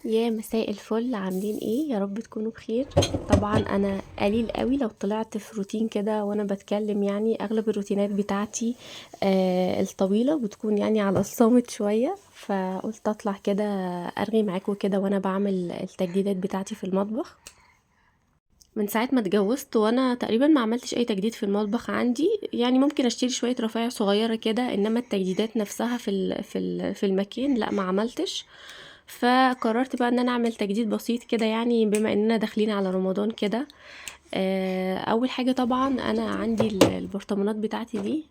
يا مساء الفل، عاملين ايه؟ يا رب تكونوا بخير. طبعا انا قليل قوي لو طلعت في روتين كده وانا بتكلم، يعني اغلب الروتينات بتاعتي الطويلة بتكون يعني على الصامت شوية، فقلت اطلع كده ارغي معاكم كده وانا بعمل التجديدات بتاعتي في المطبخ. من ساعة ما اتجوزت وانا تقريبا ما عملتش اي تجديد في المطبخ عندي، يعني ممكن اشتري شوية رفايع صغيرة كده، انما التجديدات نفسها في المكان لا ما عملتش. فقررت بقى ان انا اعمل تجديد بسيط كده، يعني بما اننا داخلين على رمضان كده. اول حاجة طبعا انا عندي البرطمانات بتاعتي دي،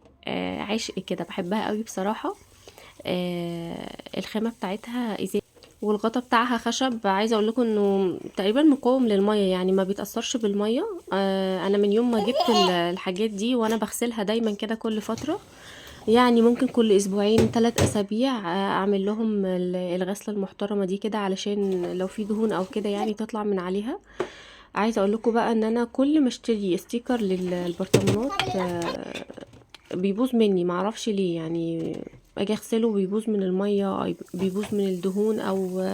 عشق كده بحبها قوي بصراحة. الخامة بتاعتها ازاز، والغطا بتاعها خشب. عايزه اقول لكم انه تقريبا مقاوم للميه، يعني ما بيتاثرش بالميه. انا من يوم ما جبت الحاجات دي وانا بغسلها دايما كده كل فتره، يعني ممكن كل اسبوعين 3 اسابيع اعمل لهم الغسله المحترمه دي كده، علشان لو في دهون او كده يعني تطلع من عليها. عايزه اقول لكم بقى ان انا كل ما اشتري ستيكر للبرطمانات بيبوظ مني، معرفش ليه يعني. اجي اغسله بيبوظ من الميه، بيبوظ من الدهون، او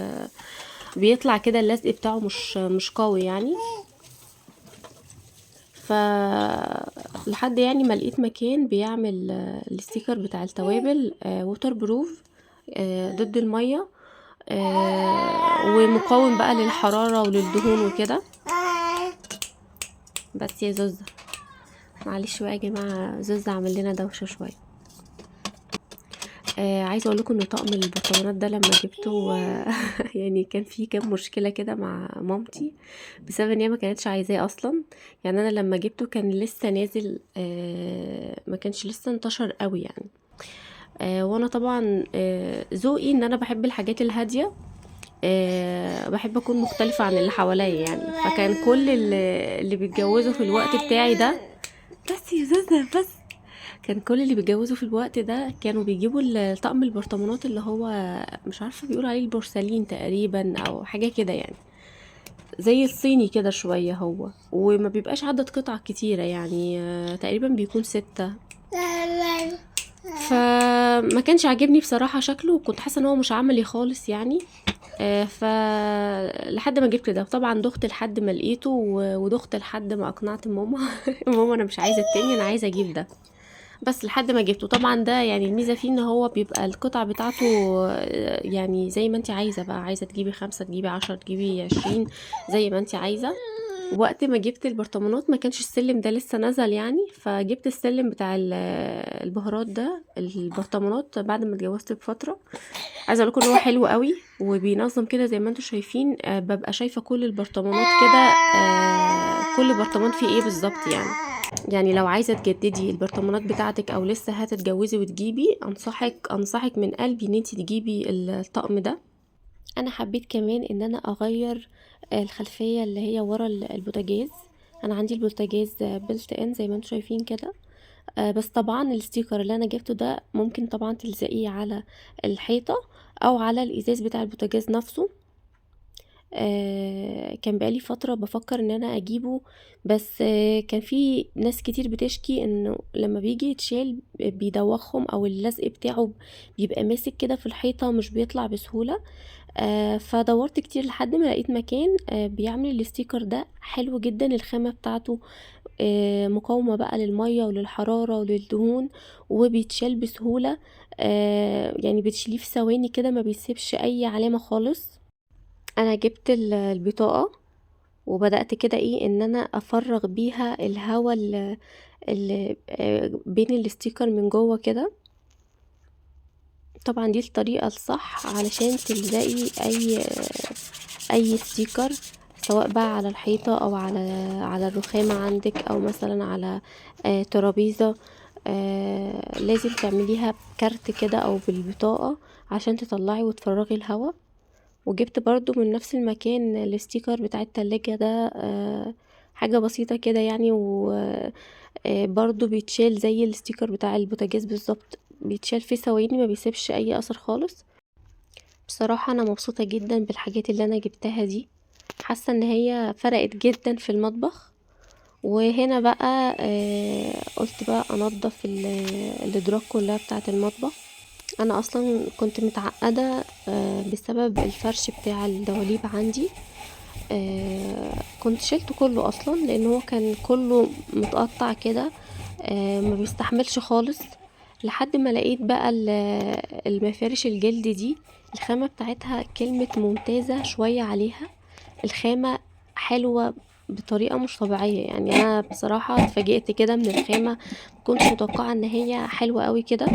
بيطلع كده اللزق بتاعه مش قوي يعني. ف لحد يعني ما لقيت مكان بيعمل الستيكر بتاع التوابل ووتر بروف، ضد الميه، ومقاوم بقى للحراره وللدهون وكده. بس يا زوزة، معلش بقى يا جماعه، زوزة عمل لنا دوشه شويه. عايزه اقول لكم ان طقم البرطمانات ده لما جبته يعني كان في كام مشكله كده مع مامتي، بسبب ان هي ما كانتش عايزاه اصلا. يعني انا لما جبته كان لسه نازل، ما كانش لسه انتشر قوي يعني. وانا طبعا ذوقي ان انا بحب الحاجات الهاديه، بحب اكون مختلفه عن اللي حواليا يعني. فكان كل اللي بيتجوزوا في الوقت بتاعي ده، بس يا زوزة بس، كان كل اللي بيتجوزوا في الوقت ده كانوا بيجيبوا طقم البرطمانات اللي هو مش عارفه بيقولوا عليه البورسلين تقريبا او حاجه كده يعني، زي الصيني كده شويه هو، وما بيبقاش عدد قطع كتيره يعني، تقريبا بيكون 6. فما كانش عاجبني بصراحه شكله، وكنت حاسه ان هو مش عملي خالص يعني. ف لحد ما جبت ده، طبعا دخت لحد ما لقيته ودخت لحد ما اقنعت ماما ماما انا مش عايزه التاني، انا عايزه اجيب ده. بس لحد ما جبته، طبعا ده يعني الميزه فيه ان هو بيبقى القطع بتاعته يعني زي ما انت عايزه بقى، عايزه تجيبي 5 تجيبي 10 تجيبي 20، زي ما انت عايزه. وقت ما جبت البرطمانات ما كانش السلم ده لسه نزل يعني، فجبت السلم بتاع البهارات ده البرطمانات بعد ما اتجوزت بفتره. عايزه اقول لكم ان هو حلو قوي وبينظم كده زي ما انتم شايفين. ببقى شايفه كل البرطمانات كده، كل برطمان فيه ايه بالظبط يعني. يعني لو عايزة تجددي البرطمانات بتاعتك او لسه هتتجوزي وتجيبي، انصحك من قلبي ان انتي تجيبي الطقم ده. انا حبيت كمان ان انا اغير الخلفية اللي هي ورا البوتاجاز. انا عندي البوتاجاز بلت ان زي ما انتم شايفين كده. بس طبعا الستيكر اللي انا جبته ده ممكن طبعا تلزقيه على الحيطة او على الازاز بتاع البوتاجاز نفسه. كان بقالي فترة بفكر ان انا اجيبه، بس كان في ناس كتير بتشكي انه لما بيجي يتشال بيدوخهم، او اللزق بتاعه بيبقى ماسك كده في الحيطة مش بيطلع بسهولة. فدورت كتير لحد ما لقيت مكان بيعمل الستيكر ده حلو جدا. الخامة بتاعته مقاومة بقى للمية وللحرارة وللدهون، وبيتشال بسهولة. يعني بتشيليه في ثواني كده، ما بيسيبش اي علامة خالص. انا جبت البطاقة، وبدأت كده ايه ان انا افرغ بيها الهواء اللي بين الستيكر من جوه كده. طبعا دي الطريقة الصح علشان تلزقي اي ستيكر، سواء بقى على الحيطة او على الرخامة عندك، او مثلا على ترابيزة. لازم تعمليها بكارت كده او بالبطاقة عشان تطلعي وتفرغي الهواء. وجبت برضو من نفس المكان الستيكر بتاع التلاجة ده، حاجة بسيطة كده يعني، وبرضو بيتشال زي الستيكر بتاع البوتاجاز بالظبط، بيتشال في ثواني، ما بيسيبش اي اثر خالص. بصراحة انا مبسوطة جدا بالحاجات اللي انا جبتها دي، حاسة ان هي فرقت جدا في المطبخ. وهنا بقى قلت بقى انضف الادراج كلها بتاعة المطبخ. انا اصلا كنت متعقده بسبب الفرش بتاع الدواليب عندي. كنت شلته كله اصلا لان هو كان كله متقطع كده، ما بيستحملش خالص. لحد ما لقيت بقى المفارش الجلد دي، الخامة بتاعتها كلمة ممتازة شوية عليها. الخامة حلوة بطريقة مش طبيعية، يعني انا بصراحة اتفاجئت كده من الخامة، مكنتش متوقعة ان هي حلوة قوي كده.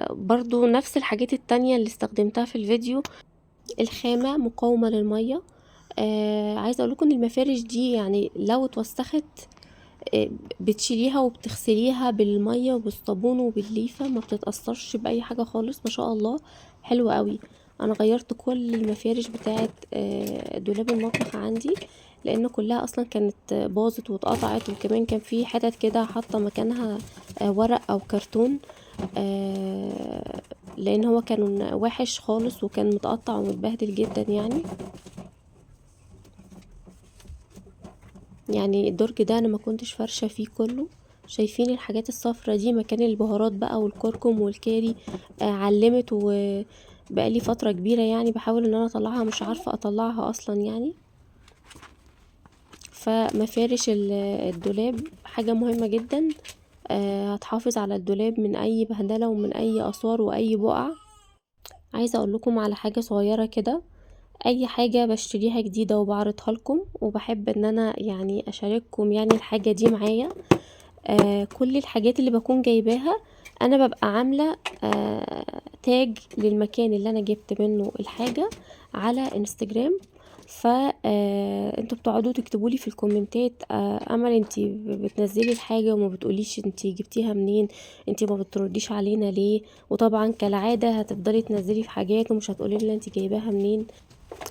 برضو نفس الحاجات التانية اللي استخدمتها في الفيديو، الخامة مقاومة للمية. عايزة اقولكم ان المفارش دي يعني لو اتوسخت بتشيليها وبتغسليها بالمية وبالصابون وبالليفة، ما بتتأثرش بأي حاجة خالص، ما شاء الله حلوة قوي. انا غيرت كل المفارش بتاعت دولاب المطبخ عندي، لان كلها اصلا كانت باظت واتقطعت، وكمان كان في حتت كده حاطه مكانها ورق او كرتون، لان هو كان وحش خالص وكان متقطع ومتبهدل جدا يعني الدرج ده انا ما كنتش فرشه فيه كله. شايفين الحاجات الصفرة دي مكان البهارات بقى والكركم والكاري، علمت وبقالي فترة كبيرة يعني بحاول ان انا اطلعها، مش عارفة اطلعها اصلا يعني. فمفارش الدولاب حاجة مهمة جدا، هتحافظ على الدولاب من اي بهدلة ومن اي اثار واي بقع. عايزة اقول لكم على حاجة صغيرة كده، اي حاجة بشتريها جديدة وبعرضها لكم وبحب ان انا يعني اشارككم يعني الحاجة دي معايا. كل الحاجات اللي بكون جايباها انا ببقى عاملة تاج للمكان اللي انا جبت منه الحاجة على انستجرام. انتوا بتقعدوا تكتبوا لي في الكومنتات امل انتي بتنزلي الحاجه وما بتقوليش انتي جبتيها منين، انتي ما بترديش علينا ليه؟ وطبعا كالعاده هتفضلي تنزلي في حاجات ومش هتقولي لنا انتي جايباها منين.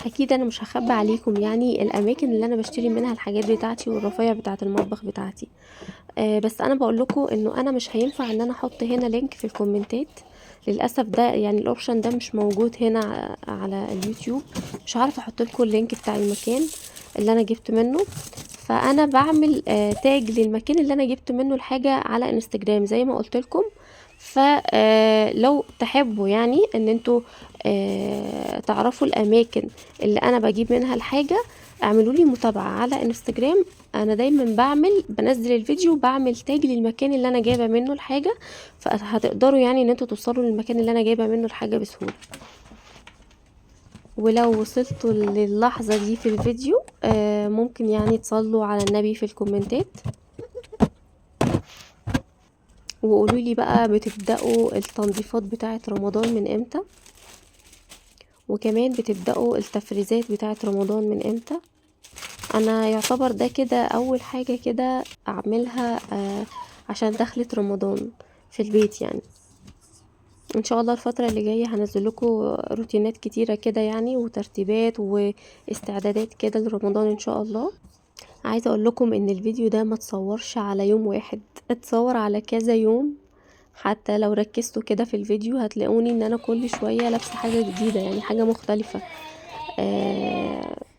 اكيد انا مش هخبي عليكم يعني الاماكن اللي انا بشتري منها الحاجات بتاعتي والرفايع بتاعه المطبخ بتاعتي. بس انا بقول لكم انه انا مش هينفع ان انا احط هنا لينك في الكومنتات، للاسف ده يعني الاوبشن ده مش موجود هنا على اليوتيوب. مش عارفه احط لكم اللينك بتاع المكان اللي انا جبت منه. فانا بعمل تاج للمكان اللي انا جبت منه الحاجه على انستجرام زي ما قلت لكم. فلو تحبوا يعني ان انتوا تعرفوا الاماكن اللي انا بجيب منها الحاجه، اعملوا لي متابعه على انستجرام. انا دايما بنزل الفيديو بعمل تاج للمكان اللي انا جايبه منه الحاجه، فهتقدروا يعني ان انتوا توصلوا للمكان اللي انا جايبه منه الحاجه بسهوله. ولو وصلتوا للحظه دي في الفيديو ممكن يعني تصلوا على النبي في الكومنتات، وقولوا لي بقى بتبداوا التنظيفات بتاعه رمضان من امتى، وكمان بتبداوا التفريزات بتاعه رمضان من امتى. انا يعتبر ده كده اول حاجة كده اعملها عشان دخلت رمضان في البيت يعني. ان شاء الله الفترة اللي جاية هنزل لكم روتينات كتيرة كده يعني وترتيبات واستعدادات كده لرمضان ان شاء الله. عايزة اقول لكم ان الفيديو ده ما تصورش على يوم واحد، اتصور على كذا يوم. حتى لو ركزتوا كده في الفيديو هتلاقوني ان انا كل شوية لابسة حاجة جديدة يعني حاجة مختلفة.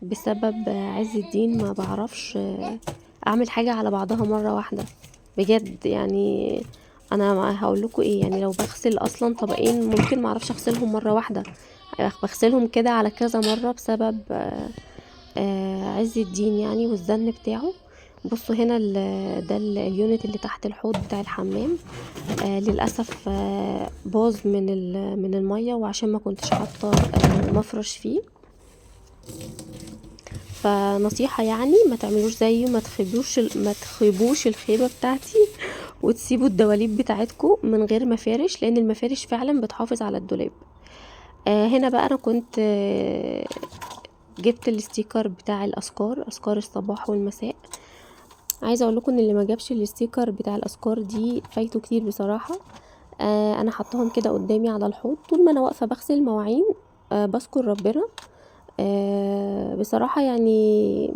بسبب عز الدين ما بعرفش اعمل حاجة على بعضها مرة واحدة بجد يعني. انا هقول لكم ايه، يعني لو بغسل اصلا طبقين ممكن ما اعرفش اغسلهم مرة واحدة، بغسلهم كده على كذا مرة بسبب عز الدين يعني والزن بتاعه. بصوا هنا ده اليونت اللي تحت الحوض بتاع الحمام، للاسف باظ من الميه، وعشان ما كنتش حاطه مفرش فيه. فنصيحة يعني ما تعملوش زيه، ما تخيبوش الخيبة بتاعتي وتسيبوا الدواليب بتاعتكم من غير مفارش، لان المفارش فعلا بتحافظ على الدولاب. هنا بقى انا كنت جبت الاستيكر بتاع الاذكار، اذكار الصباح والمساء. عايزه اقول لكم ان اللي ما جابش الاستيكر بتاع الاذكار دي فايته كتير بصراحه. انا حطهم كده قدامي على الحوض طول ما انا واقفه بغسل مواعين، بذكر ربنا. بصراحه يعني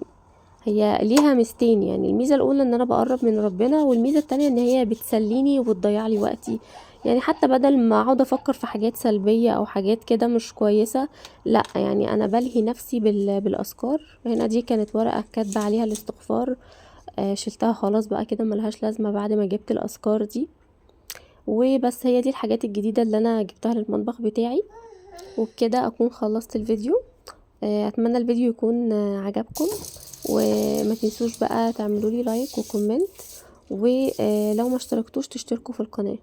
هي ليها ميزتين، يعني الميزه الاولى ان انا بقرب من ربنا، والميزه التانية ان هي بتسليني وبتضيع لي وقتي. يعني حتى بدل ما اقعد افكر في حاجات سلبيه او حاجات كده مش كويسه، لا يعني انا بلهي نفسي بالاذكار. هنا دي كانت ورقه كاتبه عليها الاستغفار، شلتها خلاص بقى كده ملهاش لازمه بعد ما جبت الاذكار دي. وبس هي دي الحاجات الجديدة اللي انا جبتها للمطبخ بتاعي. وبكده اكون خلصت الفيديو. اتمنى الفيديو يكون عجبكم، وما تنسوش بقى تعملوا لي لايك وكومنت، ولو ما اشتركتوش تشتركوا في القناة.